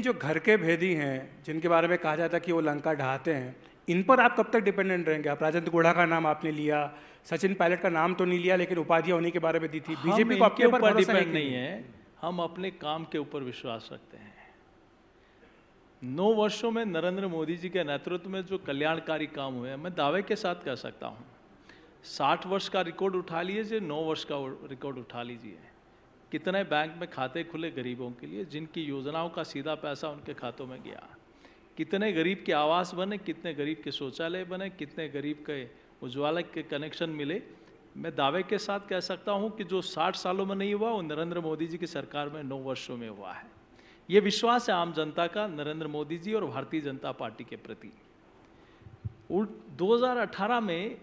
जो घर के भेदी हैं, जिनके बारे में कहा जाता है कि वो लंका ढहाते हैं, इन पर आप कब तक डिपेंडेंट रहेंगे? आप राजेंद्र गुढ़ा का नाम आपने लिया, सचिन पायलट का नाम तो नहीं लिया, लेकिन उपाधियां उन्हीं के बारे में दी थी। हम बीजेपी को इनके अपने पर ऊपर भरोसा है डिपेंड कि नहीं है, हम अपने काम के ऊपर विश्वास रखते हैं। 9 वर्षों में नरेंद्र मोदी जी के नेतृत्व में जो कल्याणकारी काम हुए हैं, मैं दावे के साथ कह सकता हूं, 60 वर्ष का रिकॉर्ड उठा लीजिए, 9 वर्ष का रिकॉर्ड उठा लीजिए। कितने बैंक में खाते खुले गरीबों के लिए, जिनकी योजनाओं का सीधा पैसा उनके खातों में गया। कितने गरीब के आवास बने, कितने गरीब के शौचालय बने, कितने गरीब के उज्ज्वला के कनेक्शन मिले। मैं दावे के साथ कह सकता हूं कि जो 60 सालों में नहीं हुआ, वो नरेंद्र मोदी जी की सरकार में 9 वर्षों में हुआ है। ये विश्वास है आम जनता का नरेंद्र मोदी जी और भारतीय जनता पार्टी के प्रति। 2018 में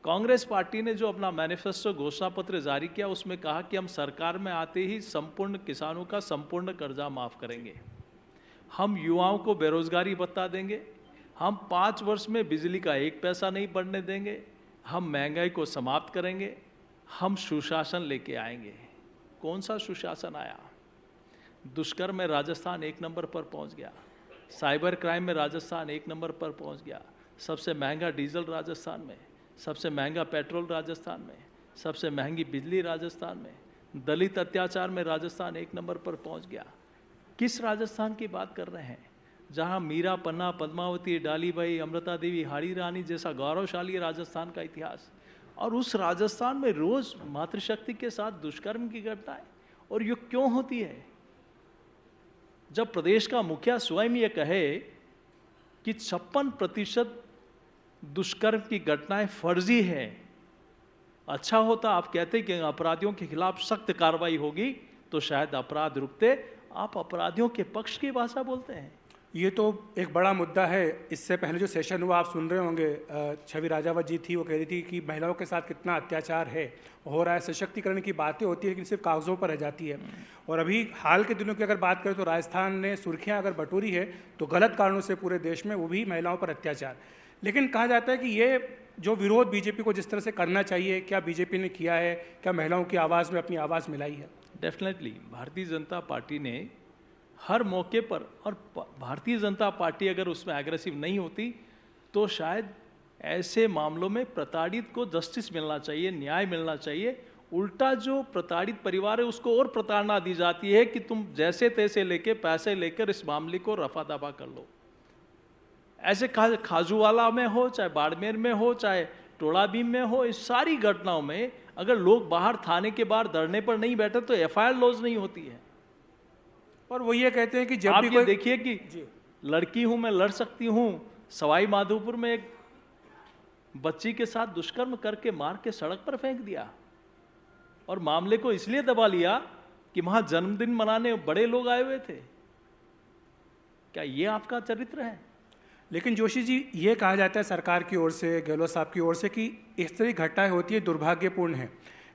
कांग्रेस पार्टी ने जो अपना मैनिफेस्टो घोषणा पत्र जारी किया, उसमें कहा कि हम सरकार में आते ही संपूर्ण किसानों का संपूर्ण कर्जा माफ करेंगे, हम युवाओं को बेरोजगारी भत्ता देंगे, हम 5 वर्ष में बिजली का 1 पैसा नहीं बढ़ने देंगे, हम महंगाई को समाप्त करेंगे, हम सुशासन लेके आएंगे। कौन सा सुशासन आया? दुष्कर्म में राजस्थान 1 नंबर पर पहुंच गया, साइबर क्राइम में राजस्थान 1 नंबर पर पहुंच गया, सबसे महंगा डीजल राजस्थान में, सबसे महंगा पेट्रोल राजस्थान में, सबसे महंगी बिजली राजस्थान में, दलित अत्याचार में राजस्थान 1 नंबर पर पहुंच गया। किस राजस्थान की बात कर रहे हैं? जहां मीरा, पन्ना, पद्मावती, डालीबाई, अमृता देवी, हाड़ी रानी जैसा गौरवशाली राजस्थान का इतिहास, और उस राजस्थान में रोज मातृशक्ति के साथ दुष्कर्म की घटनाएं। और ये क्यों होती है? जब प्रदेश का मुखिया स्वयं ये कहे कि 56% दुष्कर्म की घटनाएं फर्जी है, अच्छा होता आप कहते कि अपराधियों के खिलाफ सख्त कार्रवाई होगी तो शायद अपराध रुकते। आप अपराधियों के पक्ष की भाषा बोलते हैं। ये तो एक बड़ा मुद्दा है। इससे पहले जो सेशन हुआ, आप सुन रहे होंगे, छवि राजावत जी थी, वो कह रही थी कि महिलाओं के साथ कितना अत्याचार है हो रहा है। सशक्तिकरण की बातें होती है, लेकिन सिर्फ कागज़ों पर रह जाती है। और अभी हाल के दिनों की अगर बात करें तो राजस्थान ने सुर्खियां अगर बटोरी है तो गलत कारणों से पूरे देश में, वो भी महिलाओं पर अत्याचार। लेकिन कहा जाता है कि ये जो विरोध बीजेपी को जिस तरह से करना चाहिए, क्या बीजेपी ने किया है? क्या महिलाओं की आवाज़ में अपनी आवाज़ मिलाई है? डेफिनेटली भारतीय जनता पार्टी ने हर मौके पर, और भारतीय जनता पार्टी अगर उसमें एग्रेसिव नहीं होती तो शायद ऐसे मामलों में प्रताड़ित को जस्टिस मिलना चाहिए, न्याय मिलना चाहिए। उल्टा जो प्रताड़ित परिवार है उसको और प्रताड़ना दी जाती है कि तुम जैसे तैसे लेके पैसे लेकर इस मामले को रफा दफा कर लो। ऐसे खाजूवाला में हो, चाहे बाड़मेर में हो, चाहे टोलाभीम में हो, इस सारी घटनाओं में अगर लोग बाहर थाने के बाहर धरने पर नहीं बैठे तो एफआईआर लॉन्च नहीं होती है। और वो ये कहते हैं कि जब आप भी ये देखिए कि लड़की हूं, मैं लड़ सकती हूं। सवाई माधोपुर में एक बच्ची के साथ दुष्कर्म करके मार के सड़क पर फेंक दिया, और मामले को इसलिए दबा लिया कि वहां जन्मदिन मनाने बड़े लोग आए हुए थे। क्या ये आपका चरित्र है? लेकिन जोशी जी, ये कहा जाता है सरकार की ओर से, गहलोत साहब की ओर से, कि इस तरह की घटनाएं होती है दुर्भाग्यपूर्ण है,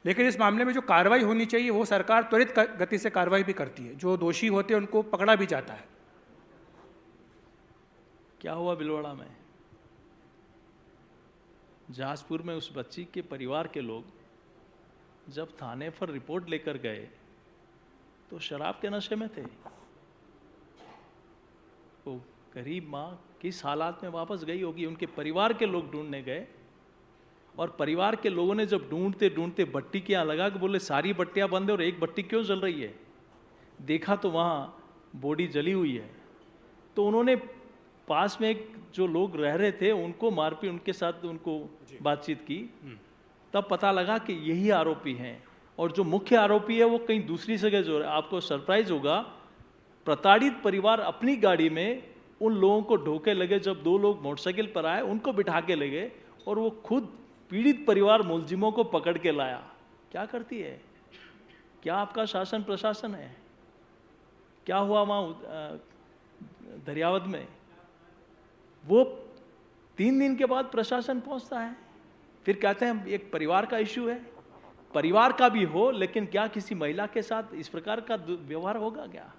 लेकिन इस मामले में जो कार्रवाई होनी चाहिए वो सरकार त्वरित गति से कार्रवाई भी करती है, जो दोषी होते हैं उनको पकड़ा भी जाता है। क्या हुआ भिलवाड़ा में? जहाजपुर में उस बच्ची के परिवार के लोग जब थाने पर रिपोर्ट लेकर गए तो शराब के नशे में थे। वो गरीब माँ किस हालात में वापस गई होगी, उनके परिवार के लोग ढूंढने गए, और परिवार के लोगों ने जब ढूंढते ढूंढते भट्टी के यहाँ लगा कि बोले सारी बत्तियां बंद है और एक बत्ती क्यों जल रही है, देखा तो वहाँ बॉडी जली हुई है। तो उन्होंने पास में एक जो लोग रह रहे थे उनको मारपीट, उनके साथ उनको बातचीत की, तब पता लगा कि यही आरोपी हैं। और जो मुख्य आरोपी है वो कहीं दूसरी जगह जो है। आपको सरप्राइज होगा, प्रताड़ित परिवार अपनी गाड़ी में उन लोगों को ढोके लगे। जब 2 लोग मोटरसाइकिल पर आए उनको बिठा के ले गए, और वो खुद पीड़ित परिवार मुलजिमों को पकड़ के लाया। क्या करती है? क्या आपका शासन प्रशासन है? क्या हुआ वहां दरियावद में? वो 3 दिन के बाद प्रशासन पहुंचता है, फिर कहते हैं एक परिवार का इश्यू है। परिवार का भी हो, लेकिन क्या किसी महिला के साथ इस प्रकार का व्यवहार होगा क्या?